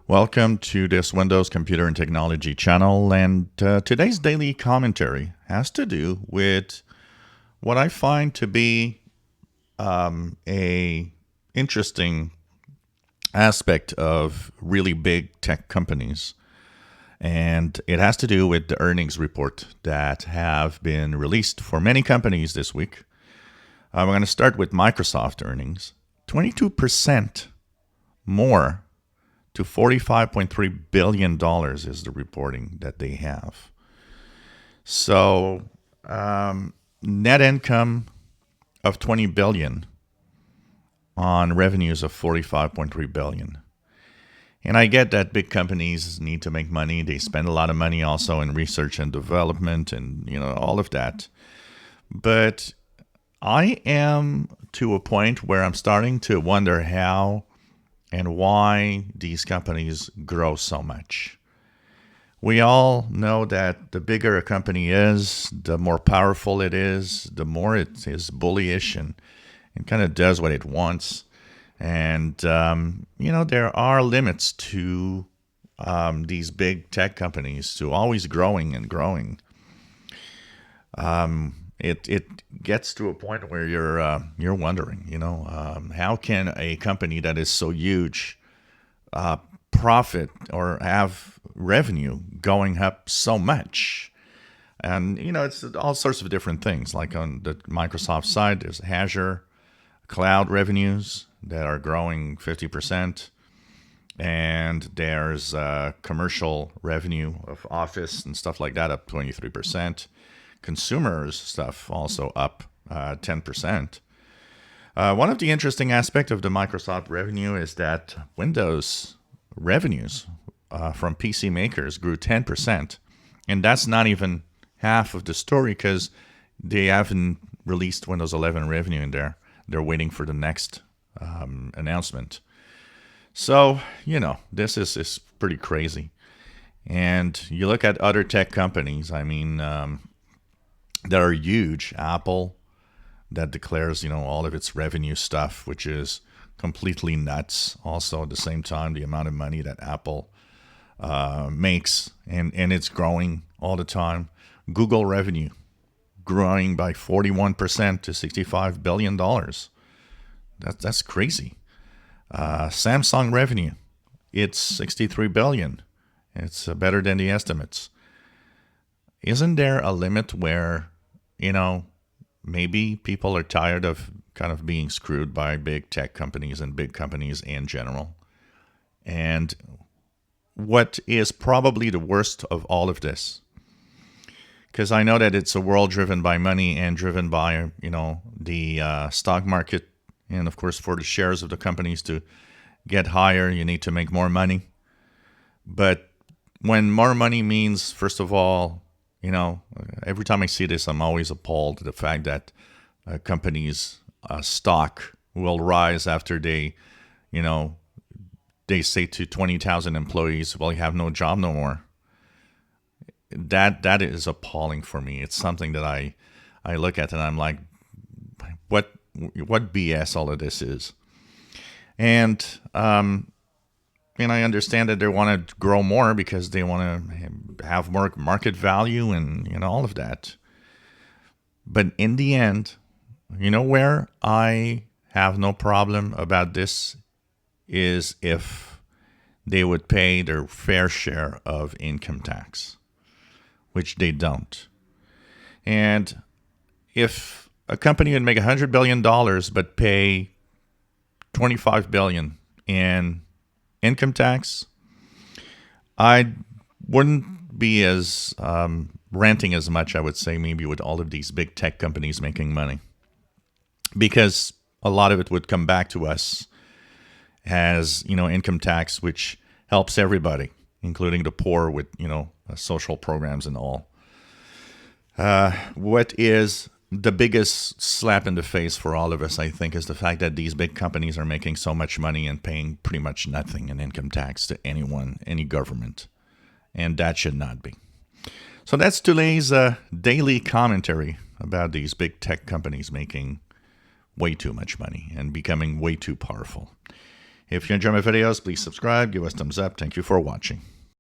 Welcome to this Windows Computer and Technology channel, and today's daily commentary has to do with what I find to be a interesting aspect of really big tech companies, and it has to do with the earnings report that have been released for many companies this week. We're going to start with Microsoft earnings. 22% more to $45.3 billion is the reporting that they have. So net income of $20 billion on revenues of $45.3 billion. And I get that big companies need to make money. They spend a lot of money also in research and development and, all of that. But I am to a point where I'm starting to wonder how and why these companies grow so much. We all know that the bigger a company is, the more powerful it is, the more it is bullyish and kind of does what it wants. And, there are limits to these big tech companies to always growing and growing. It gets to a point where you're wondering, how can a company that is so huge profit or have revenue going up so much? And it's all sorts of different things. Like on the Microsoft side, there's Azure cloud revenues that are growing 50%, and there's commercial revenue of Office and stuff like that up 23%. Consumers stuff also up 10%. One of the interesting aspects of the Microsoft revenue is that Windows revenues from PC makers grew 10%. And that's not even half of the story because they haven't released Windows 11 revenue in there. They're waiting for the next announcement. So, this is pretty crazy. And you look at other tech companies, that are huge. Apple, that declares, all of its revenue stuff, which is completely nuts. Also, at the same time, the amount of money that Apple makes, and it's growing all the time. Google revenue growing by 41% to $65 billion. That's crazy. Samsung revenue, it's $63 billion. It's better than the estimates. Isn't there a limit where maybe people are tired of kind of being screwed by big tech companies and big companies in general? And what is probably the worst of all of this? Because I know that it's a world driven by money and driven by, the stock market. And of course, for the shares of the companies to get higher, you need to make more money. But when more money means, first of all, every time I see this, I'm always appalled at the fact that companies' stock will rise after they say to 20,000 employees, well, you have no job no more. That is appalling for me. It's something that I look at and I'm like, what BS all of this is. And I understand that they want to grow more because they want to have more market value and all of that. But in the end, where I have no problem about this is if they would pay their fair share of income tax, which they don't. And if a company would make $100 billion but pay $25 billion in income tax, I wouldn't be as ranting as much, I would say, maybe with all of these big tech companies making money. Because a lot of it would come back to us as, income tax, which helps everybody, including the poor with, social programs and all. What is the biggest slap in the face for all of us, I think, is the fact that these big companies are making so much money and paying pretty much nothing in income tax to anyone, any government. And that should not be. So that's today's daily commentary about these big tech companies making way too much money and becoming way too powerful. If you enjoy my videos, please subscribe, give us thumbs up. Thank you for watching.